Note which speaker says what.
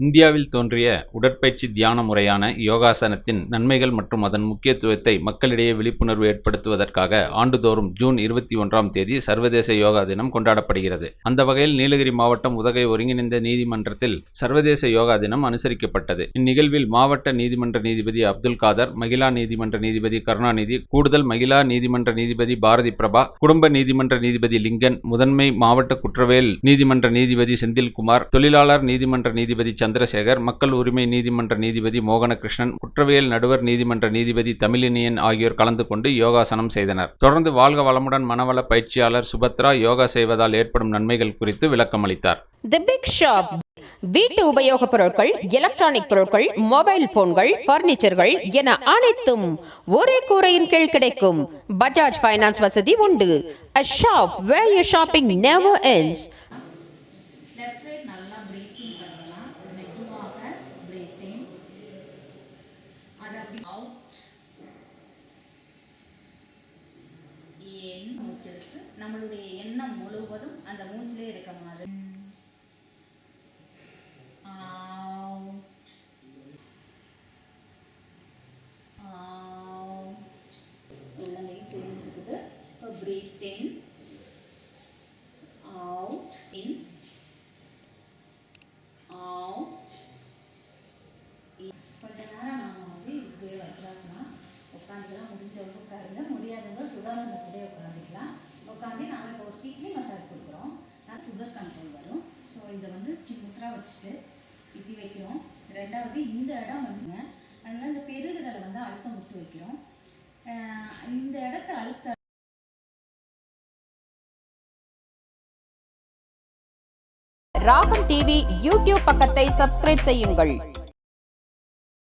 Speaker 1: இந்தியாவில் தோன்றிய உடற்பயிற்சி தியான முறையான யோகாசனத்தின் நன்மைகள் மற்றும் அதன் முக்கியத்துவத்தை மக்களிடையே விழிப்புணர்வு ஏற்படுத்துவதற்காக ஆண்டுதோறும் ஜூன் 21ஆம் தேதி சர்வதேச யோகா தினம் கொண்டாடப்படுகிறது. அந்த வகையில் நீலகிரி மாவட்டம் உதகை ஒருங்கிணைந்த நீதிமன்றத்தில் சர்வதேச யோகா தினம் அனுசரிக்கப்பட்டது. இந்நிகழ்வில் மாவட்ட நீதிமன்ற நீதிபதி அப்துல் காதர், மகிழா நீதிமன்ற நீதிபதி கருணாநிதி, கூடுதல் மகிழா நீதிமன்ற நீதிபதி பாரதி பிரபா, குடும்ப நீதிமன்ற நீதிபதி லிங்கன், முதன்மை மாவட்ட குற்றவியல் நீதிமன்ற நீதிபதி செந்தில்குமார், தொழிலாளர் நீதிமன்ற நீதிபதி சந்திரசேகர், மக்கள் உரிமை நீதிமன்ற நீதிபதி மோகனகிருஷ்ணன், குற்றவியல் நடுவர் நீதிமன்ற நீதிபதி தமிழினியன் ஆகியோர் கலந்து கொண்டு யோகாசனம் செய்தனர். தொடர்ந்து வாழ்க வளமுடன் மனவள பயிற்சியாளர் சுபத்ரா யோகா செய்வதால் ஏற்படும் நன்மைகள் குறித்து விளக்கமளித்தார்.
Speaker 2: தி பிக் ஷாப் வீட்டு உபயோக பொருட்கள், எலக்ட்ரானிக் பொருட்கள், மொபைல் போன்கள், பர்னிச்சர்கள் என அனைத்தும் ஒரே கூரையின் கீழ் கிடைக்கும். பஜாஜ் ஃபைனான்ஸ் வசதி உண்டு. A shop where your shopping never ends.
Speaker 3: நம்மளுடைய எண்ணம் முழுவதும் அந்த மூச்சிலே இருக்க மாதிரி. உள்ளங்கையும் சேர்ந்து இருக்குது. இப்போ பிரீத் இன், அவுட், இன், அவுட். கொஞ்ச நேரம் நாம வந்து இப்படியே வஜ்ராசனம் உட்காந்துக்கலாம். முடிஞ்சவங்க உட்காருங்க, முடியாதவங்க சுகாசனத்திலே உட்காந்துக்கலாம். உட்காந்து நாங்கள் இப்போ ஒரு கிட்னி மசாஜ் கொடுக்குறோம். சுகர் கண்ட்ரோல் வரும். ஸோ இதை வந்து முத்ரா வச்சுட்டு இப்படி வைக்கிறோம். ரெண்டாவது இந்த இடம் வந்துங்க, அதனால இந்த பெருவிரலை வந்து அழுத்தம் விட்டு வைக்கிறோம். இந்த இடத்த அழுத்த
Speaker 2: ராகம் டிவி யூடியூப் பக்கத்தை சப்ஸ்கிரைப் செய்யுங்கள்.